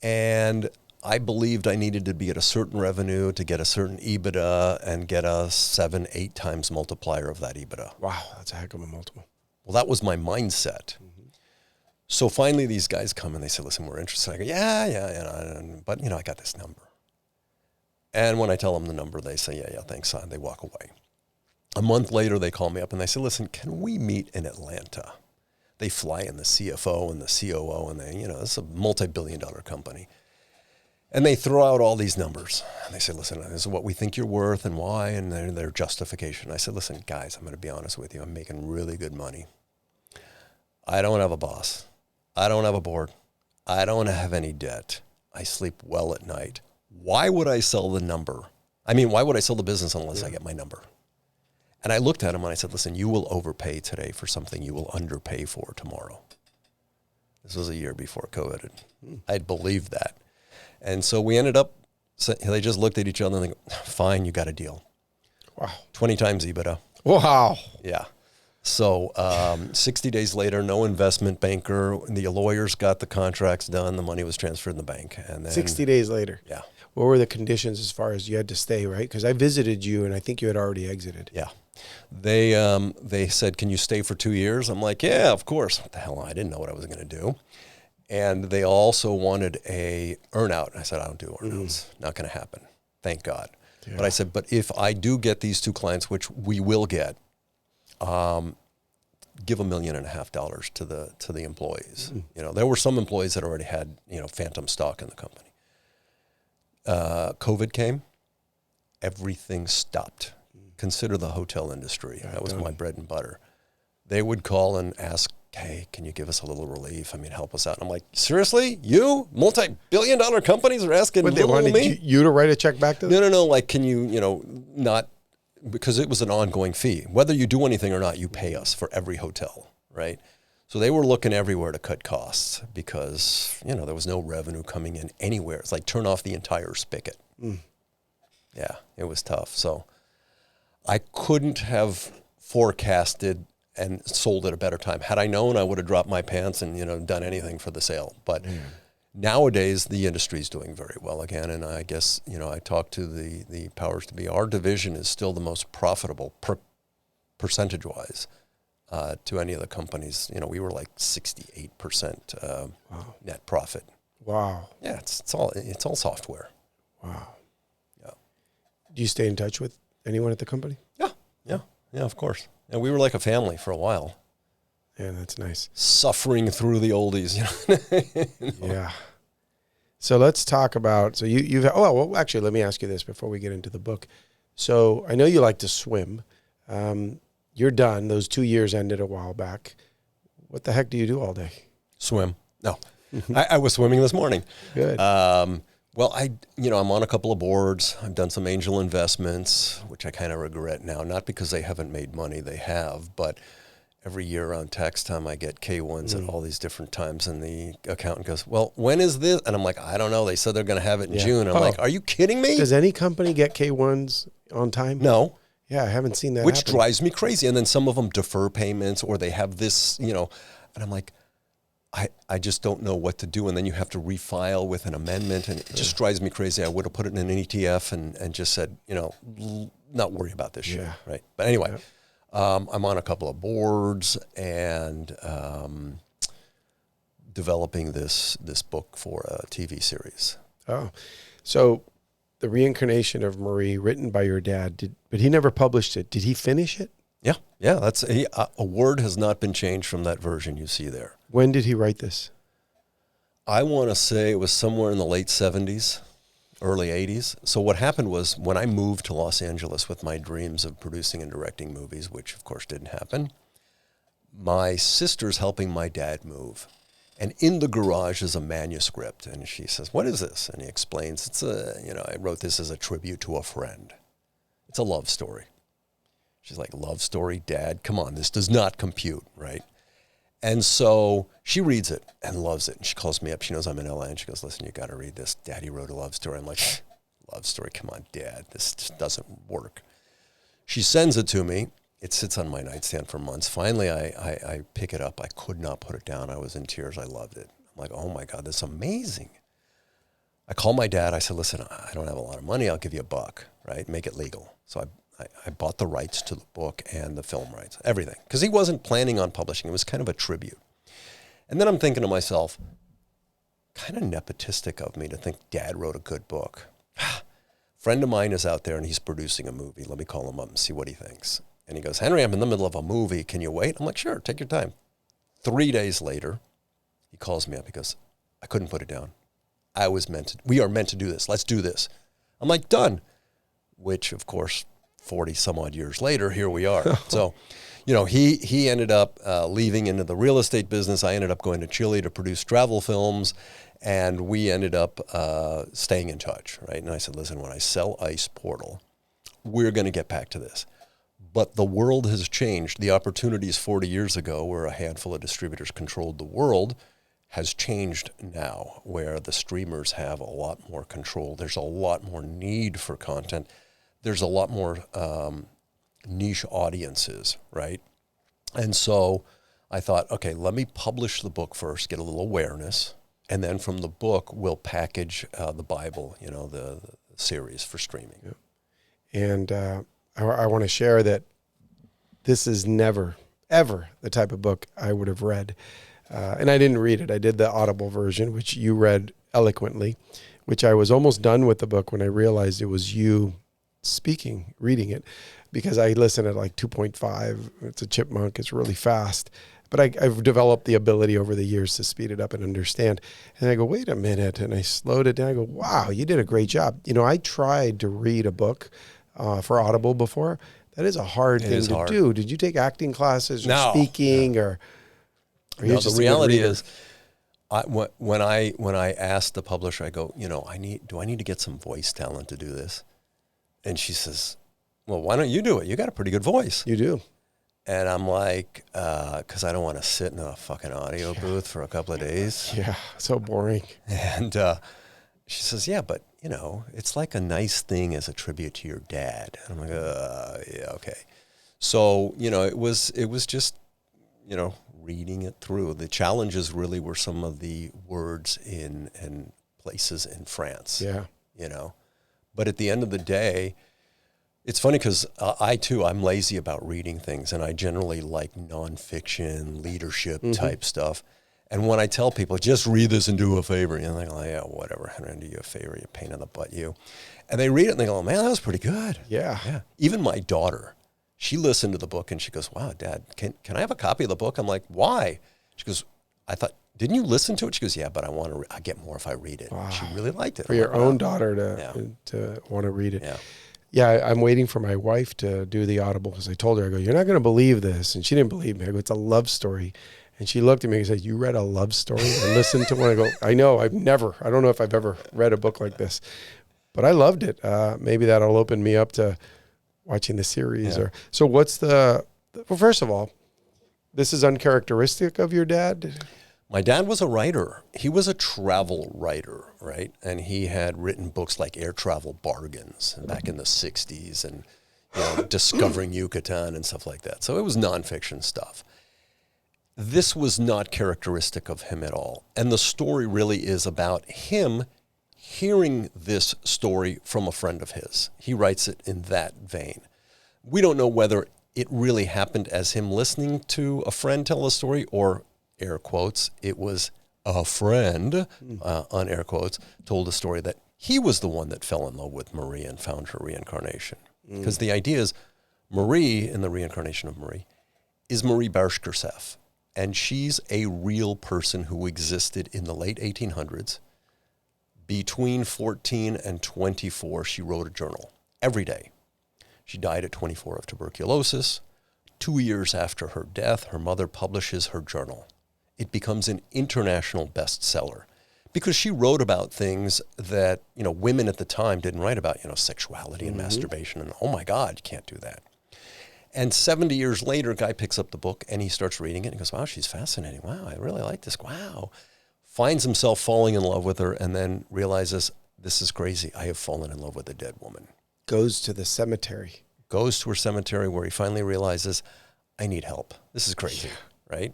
And I believed I needed to be at a certain revenue to get a certain EBITDA and get a 7-8 times multiplier of that EBITDA. Wow, that's a heck of a multiple. Well, that was my mindset. Mm-hmm. So finally these guys come and they say, listen, we're interested. I go, yeah, but I got this number. And when I tell them the number, they say, yeah, thanks, son. They walk away. A month later, they call me up and they say, listen, can we meet in Atlanta? They fly in the CFO and the COO and it's a multi-billion-dollar company. And they throw out all these numbers. And they say, listen, this is what we think you're worth and why, and their justification. I said, listen, guys, I'm going to be honest with you. I'm making really good money. I don't have a boss. I don't have a board. I don't have any debt. I sleep well at night. Why would I sell the number? Why would I sell the business unless I get my number? And I looked at him and I said, listen, you will overpay today for something you will underpay for tomorrow. This was a year before COVID. I'd believed that. And so we ended up, they just looked at each other and they go, fine, you got a deal. Wow. 20 times EBITDA. Wow. Yeah. So 60 days later, no investment banker. The lawyers got the contracts done. The money was transferred in the bank. And then 60 days later. Yeah. What were the conditions as far as you had to stay, right? Because I visited you and I think you had already exited. Yeah. They said, can you stay for 2 years? I'm like, yeah, of course. What the hell? I didn't know what I was going to do. And they also wanted a earn-out. I said, I don't do earn-outs. Not going to happen. Thank God. Yeah. But I said, but if I do get these two clients, which we will get, give $1.5 million to the employees. You know, there were some employees that already had, you know, phantom stock in the company. COVID came, everything stopped. Consider the hotel industry. That was my bread and butter. They would call and ask, hey, can you give us a little relief? I mean, help us out. And I'm like, seriously? You? Multi-billion-dollar companies are asking But they wanted me? you to write a check back to them? No. Like, can you, not, because it was an ongoing fee. Whether you do anything or not, you pay us for every hotel, right? So they were looking everywhere to cut costs because, there was no revenue coming in anywhere. It's like turn off the entire spigot. Yeah, it was tough. So I couldn't have forecasted and sold at a better time. Had I known, I would have dropped my pants and, done anything for the sale. But nowadays, the industry is doing very well again. And I guess, I talked to the powers to be. Our division is still the most profitable percentage-wise to any of the companies. We were like 68% net profit. Wow. Yeah, it's all software. Wow. Yeah. Do you stay in touch with anyone at the company? Yeah, of course. And we were like a family for a while. Yeah, that's nice. Suffering through the oldies. Yeah. So let's talk about, well, actually, let me ask you this before we get into the book. So I know you like to swim. You're done. Those 2 years ended a while back. What the heck do you do all day? Swim. No, I was swimming this morning. Good. Well, I'm on a couple of boards. I've done some angel investments, which I kind of regret now, not because they haven't made money, they have, but every year around tax time, I get K-1s at all these different times, and the accountant goes, well, when is this? And I'm like, I don't know. They said they're going to have it in June. I'm like, are you kidding me? Does any company get K-1s on time? No. Yeah, I haven't seen that Which happen. drives me crazy. And then some of them defer payments, or they have this, and I'm like, I just don't know what to do. And then you have to refile with an amendment, and it just drives me crazy. I would have put it in an ETF and just said, not worry about this shit, right? But anyway, I'm on a couple of boards and developing this book for a TV series. Oh, so The Reincarnation of Marie, written by your dad, but he never published it. Did he finish it? Yeah. That's a word has not been changed from that version you see there. When did he write this? I want to say it was somewhere in the late 70s, early 80s. So what happened was when I moved to Los Angeles with my dreams of producing and directing movies, which of course didn't happen, my sister's helping my dad move. And in the garage is a manuscript. And she says, what is this? And he explains, I wrote this as a tribute to a friend. It's a love story. She's like, love story, Dad? Come on, this does not compute, right? And so she reads it and loves it. And she calls me up. She knows I'm in LA. And she goes, listen, you got to read this. Daddy wrote a love story. I'm like, love story? Come on, Dad. This just doesn't work. She sends it to me. It sits on my nightstand for months. Finally, I pick it up. I could not put it down. I was in tears. I loved it. I'm like, oh, my God, this is amazing. I call my dad. I said, listen, I don't have a lot of money. I'll give you $1, right? Make it legal. So I bought the rights to the book and the film rights, everything. Because he wasn't planning on publishing. It was kind of a tribute. And then I'm thinking to myself, kind of nepotistic of me to think Dad wrote a good book. Friend of mine is out there and he's producing a movie. Let me call him up and see what he thinks. And he goes, Henry, I'm in the middle of a movie. Can you wait? I'm like, sure, take your time. 3 days later, he calls me up. He goes, I couldn't put it down. We are meant to do this. Let's do this. I'm like, done. Which, of course, 40 some odd years later, here we are. So, he ended up leaving into the real estate business. I ended up going to Chile to produce travel films, and we ended up staying in touch, right? And I said, listen, when I sell Ice Portal, we're going to get back to this. But the world has changed. The opportunities 40 years ago, where a handful of distributors controlled the world, has changed now, where the streamers have a lot more control. There's a lot more need for content. There's a lot more niche audiences, right? And so I thought, okay, let me publish the book first, get a little awareness, and then from the book, we'll package the Bible, the series for streaming. Yep. And I want to share that this is never, ever the type of book I would have read. And I didn't read it. I did the Audible version, which you read eloquently, which I was almost done with the book when I realized it was you reading it. because I listen at like 2.5. It's a chipmunk. It's really fast. But I've developed the ability over the years to speed it up and understand. And I go, wait a minute. And I slowed it down. I go, wow, you did a great job. You know, I tried to read a book for Audible before. That is a hard thing to do. Did you take acting classes or speaking or no, the reality is, when I asked the publisher, I go, you know, do I need to get some voice talent to do this? And she says, well, why don't you do it? You got a pretty good voice. You do. And I'm like, because I don't want to sit in a fucking audio booth for a couple of days. Yeah, so boring. And she says, yeah, but, you know, it's like a nice thing as a tribute to your dad. And I'm like, yeah, okay. So, you know, it was just, you know, reading it through. The challenges really were some of the words in places in France. Yeah. You know, but at the end of the day, it's funny because I'm lazy about reading things, and I generally like nonfiction, leadership type stuff. And when I tell people, just read this and do a favor, you know, they're like, yeah, whatever, Henry, do you a favor, you pain in the butt, you. And they read it and they go, man, that was pretty good. Yeah. Even my daughter, she listened to the book and she goes, wow, Dad, can I have a copy of the book? I'm like, why? She goes, I thought, didn't you listen to it? She goes, yeah, but I get more if I read it. Wow. She really liked it. For your own daughter to want to read it. Yeah. Yeah, I'm waiting for my wife to do the Audible because I told her, I go, you're not going to believe this. And she didn't believe me. I go, it's a love story. And she looked at me and said, you read a love story? And listened to one. I go, I know, I don't know if I've ever read a book like this. But I loved it. Maybe that'll open me up to watching the series. Yeah. So what's well, first of all, this is uncharacteristic of your dad? My dad was a writer. He was a travel writer, right? And he had written books like Air Travel Bargains back in the 60s and, you know, Discovering Yucatan and stuff like that. So it was nonfiction stuff. This was not characteristic of him at all. And the story really is about him hearing this story from a friend of his. He writes it in that vein. We don't know whether it really happened as him listening to a friend tell a story or, air quotes, it was a friend, on air quotes, told a story that he was the one that fell in love with Marie and found her reincarnation. Because the idea is Marie, in the reincarnation of Marie, is Marie Barshkersef. And she's a real person who existed in the late 1800s. Between 14 and 24, she wrote a journal every day. She died at 24 of tuberculosis. 2 years after her death, her mother publishes her journal. It becomes an international bestseller because she wrote about things that, you know, women at the time didn't write about, you know, sexuality and masturbation. And, oh my God, you can't do that. And 70 years later, a guy picks up the book and he starts reading it and goes, wow, she's fascinating. Wow, I really like this. Wow. Finds himself falling in love with her and then realizes, this is crazy. I have fallen in love with a dead woman. Goes to the cemetery. Goes to her cemetery where he finally realizes, I need help. This is crazy, right?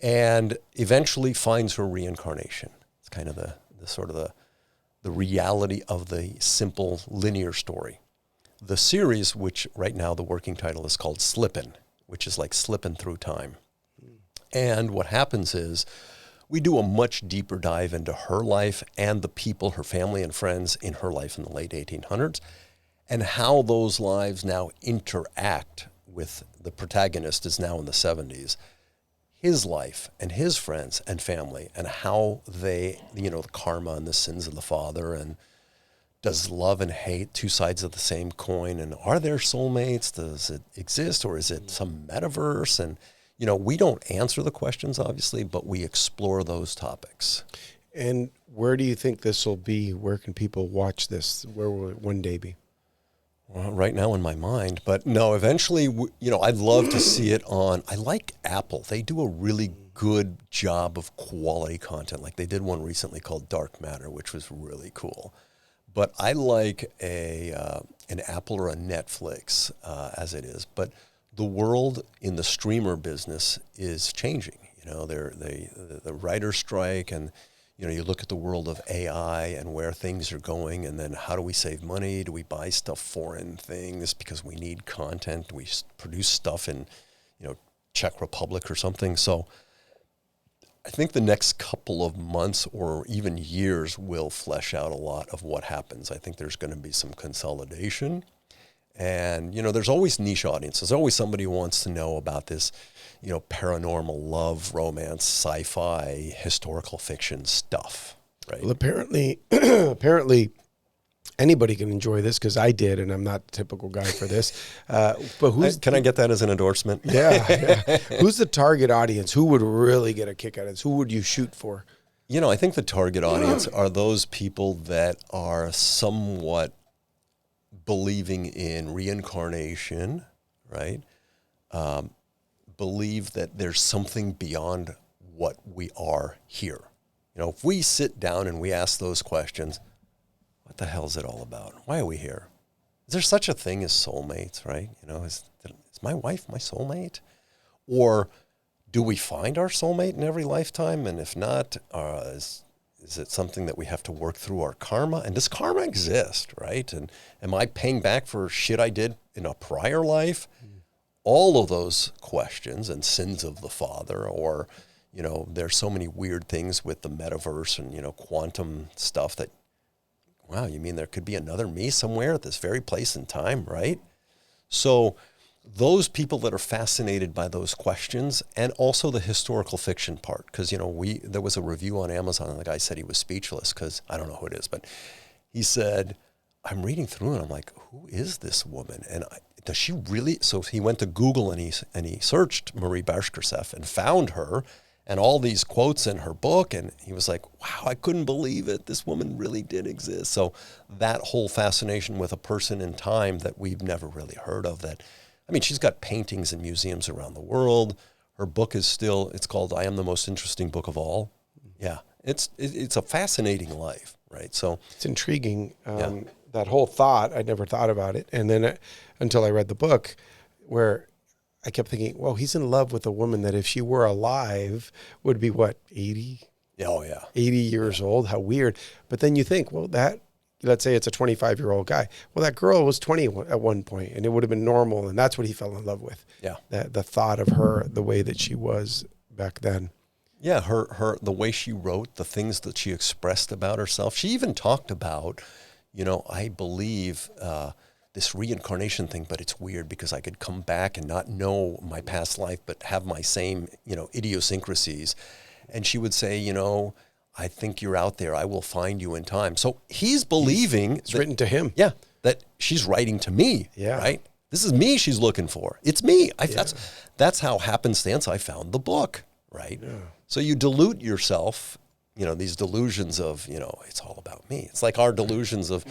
And eventually finds her reincarnation. It's kind of the sort of the reality of the simple linear story. The series, which right now the working title is called Slippin', which is like slipping through time. And what happens is we do a much deeper dive into her life and the people, her family and friends in her life in the late 1800s, and how those lives now interact with the protagonist is now in the 70s. His life and his friends and family and how they, you know, the karma and the sins of the father and does love and hate two sides of the same coin and are there soulmates? Does it exist or is it some metaverse? And, you know, we don't answer the questions obviously, but we explore those topics. And where do you think this will be? Where can people watch this? Where will it one day be? Well, right now in my mind, but no, eventually, you know, I'd love to see it on, I like Apple. They do a really good job of quality content. Like they did one recently called Dark Matter, which was really cool. But I like an Apple or a Netflix as it is. But the world in the streamer business is changing. You know, the writer strike and, you know, you look at the world of AI and where things are going, and then how do we save money? Do we buy stuff, foreign things, because we need content? Do we produce stuff in, you know, Czech Republic or something? So I think the next couple of months or even years will flesh out a lot of what happens. I think there's going to be some consolidation, And, there's always niche audiences. There's always somebody who wants to know about this, paranormal, love, romance, sci-fi, historical fiction stuff, right? Well, apparently anybody can enjoy this, because I did, and I'm not the typical guy for this. But Can I get that as an endorsement? Yeah. Who's the target audience? Who would really get a kick out of this? Who would you shoot for? I think the target audience are those people that are somewhat believing in reincarnation, right? Believe that there's something beyond what we are here. If we sit down and we ask those questions, what the hell is it all about? Why are we here? Is there such a thing as soulmates, right? Is my wife my soulmate? Or do we find our soulmate in every lifetime? And if not, is it something that we have to work through our karma? And does karma exist, right? And am I paying back for shit I did in a prior life? All of those questions, and sins of the father, or, there's so many weird things with the metaverse and, quantum stuff that, wow, you mean there could be another me somewhere at this very place and time, right? So those people that are fascinated by those questions, and also the historical fiction part, because, there was a review on Amazon, and the guy said he was speechless, because I don't know who it is, but he said, I'm reading through and I'm like, who is this woman? And does she really? So he went to Google and he searched Marie Bashkirtseff and found her and all these quotes in her book. And he was like, wow, I couldn't believe it. This woman really did exist. So that whole fascination with a person in time that we've never really heard of, she's got paintings in museums around the world. Her book is it's called I Am the Most Interesting Book of All. Yeah. It's a fascinating life, right? So it's intriguing. That whole thought, I'd never thought about it. And then until I read the book, where I kept thinking, well, he's in love with a woman that if she were alive would be what, 80? Oh, yeah. 80 years old. How weird. But then you think, well, let's say it's a 25-year-old guy. Well, that girl was 20 at one point, and it would have been normal. And that's what he fell in love with. Yeah. The thought of her, the way that she was back then. Yeah. The way she wrote, the things that she expressed about herself. She even talked about, I believe this reincarnation thing, but it's weird because I could come back and not know my past life, but have my same, idiosyncrasies. And she would say, I think you're out there. I will find you in time. So he's believing it's written to him. Yeah, that she's writing to me. Yeah. Right. This is me she's looking for. It's me. That's how happenstance I found the book. Right. Yeah. So you dilute yourself. These delusions of, it's all about me. It's like our delusions of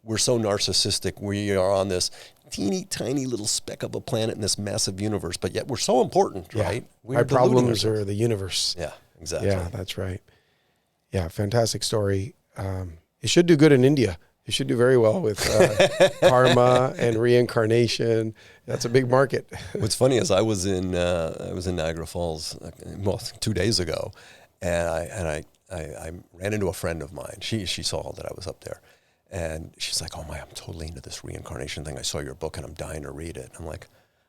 we're so narcissistic. We are on this teeny tiny little speck of a planet in this massive universe, but yet we're so important, right? Our problems are the universe. Yeah, exactly. Yeah, that's right. Yeah, fantastic story. It should do good in India. It should do very well with karma and reincarnation. That's a big market. What's funny is I was in Niagara Falls, 2 days ago, and I ran into a friend of mine. She saw that I was up there, and she's like, "Oh my, I'm totally into this reincarnation thing. I saw your book, and I'm dying to read it." I'm like,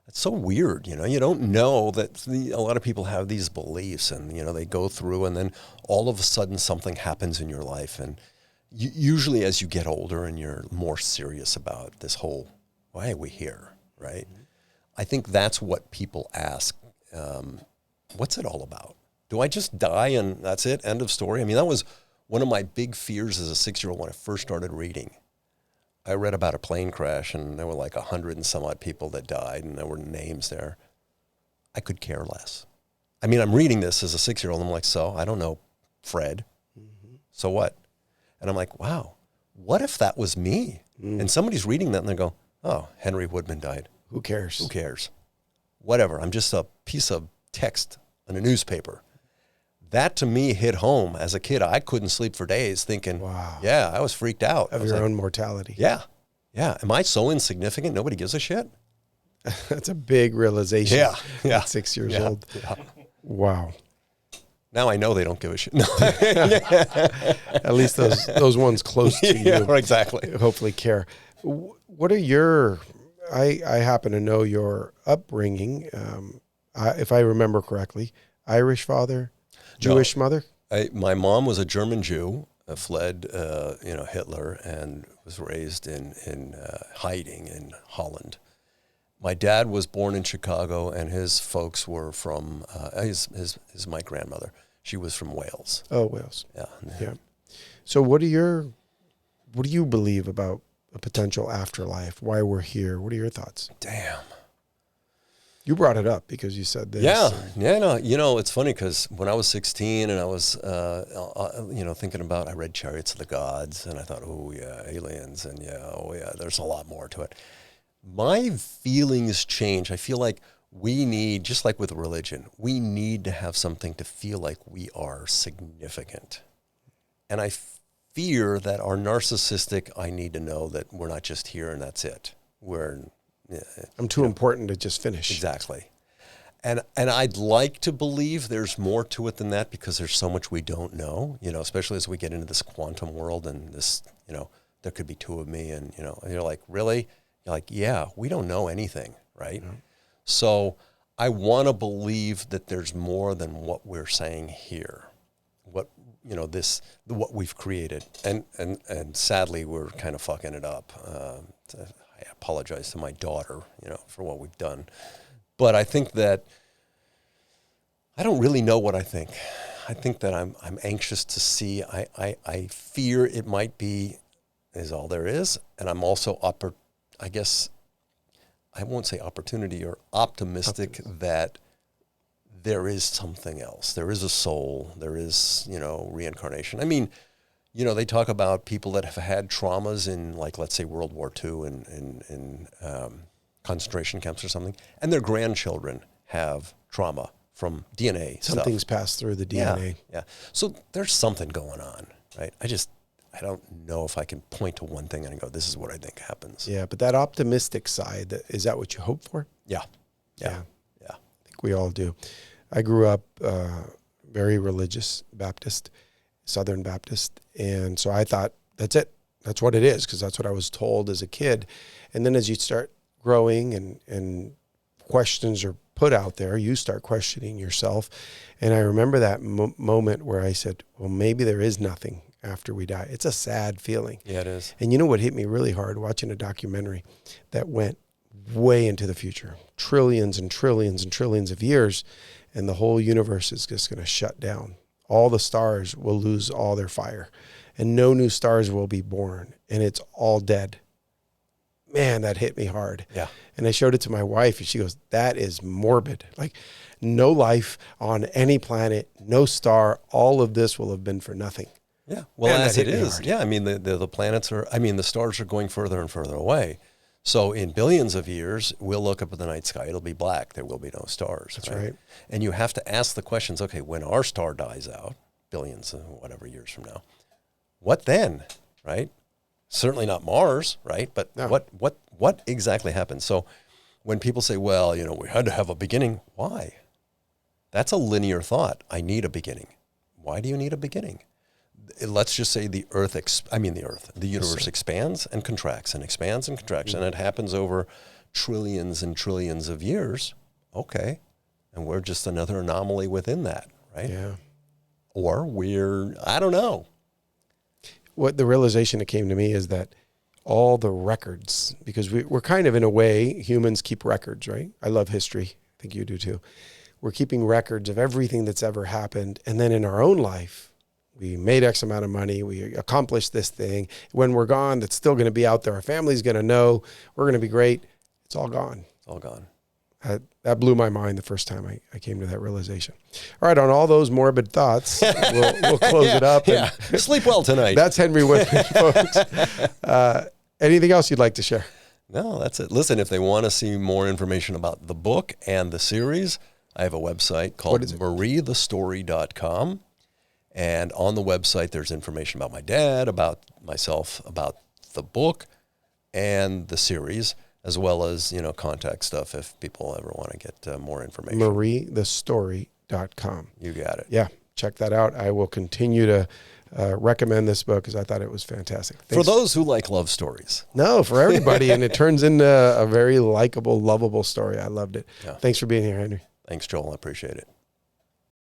"It's so weird, You don't know that a lot of people have these beliefs, and they go through, and then all of a sudden something happens in your life, and usually as you get older and you're more serious about this whole, why are we here, right? Mm-hmm. I think that's what people ask. What's it all about? Do I just die and that's it? End of story. That was one of my big fears as a 6-year-old when I first started reading. I read about a plane crash, and there were like 100 and some odd people that died, and there were names there. I could care less. I'm reading this as a 6-year-old. I'm like, so I don't know Fred. Mm-hmm. So what? And I'm like, wow, what if that was me? Mm. And somebody's reading that and they go, oh, Henry Woodman died. Who cares? Who cares? Whatever. I'm just a piece of text in a newspaper. That to me hit home. As a kid, I couldn't sleep for days thinking, wow. Yeah, I was freaked out. Of your own mortality. Yeah. Yeah. Am I so insignificant? Nobody gives a shit? That's a big realization. Yeah. Yeah. At 6 years old. Yeah. Wow. Now I know they don't give a shit. No. At least those ones close to you. Yeah, exactly. Hopefully care. What are your, I happen to know your upbringing, if I remember correctly, Irish father, Jewish mother? My mom was a German Jew. fled, Hitler and was raised in hiding in Holland. My dad was born in Chicago, and his folks were from my grandmother. She was from Wales. Oh, Wales. Yeah. So what do you believe about a potential afterlife? Why we're here? What are your thoughts? Damn. You brought it up because you said this. No, it's funny because when I was 16 and I was, thinking about, I read Chariots of the Gods and I thought, oh yeah, aliens and there's a lot more to it. My feelings change. I feel like we need, just like with religion, we need to have something to feel like we are significant. And I fear that our narcissistic, I need to know that we're not just here and that's it. I'm too important to just finish. Exactly. And I'd like to believe there's more to it than that because there's so much we don't know, especially as we get into this quantum world and this, there could be two of me and you're like, really? You're like, yeah, we don't know anything, right? Mm-hmm. So I want to believe that there's more than what we're saying here, what we've created. And sadly, we're kind of fucking it up. I apologize to my daughter, for what we've done. But I think that I don't really know what I think. I think that I'm anxious to see. I fear it might be is all there is. And I'm also, I guess, I won't say opportunity or optimistic that there is something else. There is a soul. There is, reincarnation. I mean, they talk about people that have had traumas in, like, let's say World War II in concentration camps or something, and their grandchildren have trauma from DNA Something's stuff. Passed through the DNA. Yeah. So there's something going on, right? I don't know if I can point to one thing and go, this is what I think happens. Yeah, but that optimistic side, is that what you hope for? Yeah. I think we all do. I grew up very religious Baptist, Southern Baptist. And so I thought, that's it. That's what it is, because that's what I was told as a kid. And then as you start growing and questions are put out there, you start questioning yourself. And I remember that moment where I said, well, maybe there is nothing after we die. It's a sad feeling. Yeah, it is. And you know what hit me really hard? Watching a documentary that went way into the future, trillions and trillions and trillions of years, and the whole universe is just going to shut down. All the stars will lose all their fire and no new stars will be born and it's all dead. Man, that hit me hard. Yeah. And I showed it to my wife and she goes, that is morbid. Like no life on any planet, no star, all of this will have been for nothing. Yeah. Well, Man, as it is. Yeah. I mean, the planets the stars are going further and further away. So in billions of years, we'll look up at the night sky. It'll be black. There will be no stars. That's right. And you have to ask the questions, okay, when our star dies out, billions of whatever years from now, what then, right? Certainly not Mars, right? But no. What exactly happens? So when people say, well, we had to have a beginning, why? That's a linear thought. I need a beginning. Why do you need a beginning? Let's just say the universe expands and contracts and expands and contracts, and it happens over trillions and trillions of years. Okay. And we're just another anomaly within that, right? Yeah. Or I don't know. What the realization that came to me is that all the records, because we're kind of, in a way, humans keep records, right? I love history. I think you do too. We're keeping records of everything that's ever happened. And then in our own life, we made X amount of money. We accomplished this thing. When we're gone, that's still going to be out there. Our family's going to know. We're going to be great. It's all gone. It's all gone. That blew my mind the first time I came to that realization. All right, on all those morbid thoughts, we'll close it up. Yeah. Sleep well tonight. That's Henry Woodman, folks. Anything else you'd like to share? No, that's it. Listen, if they want to see more information about the book and the series, I have a website called mariethestory.com. And on the website, there's information about my dad, about myself, about the book and the series, as well as, contact stuff if people ever want to get more information. mariethestory.com. You got it. Yeah, check that out. I will continue to recommend this book because I thought it was fantastic. Thanks. For those who like love stories. No, for everybody. And it turns into a very likable, lovable story. I loved it. Yeah. Thanks for being here, Henry. Thanks, Joel. I appreciate it.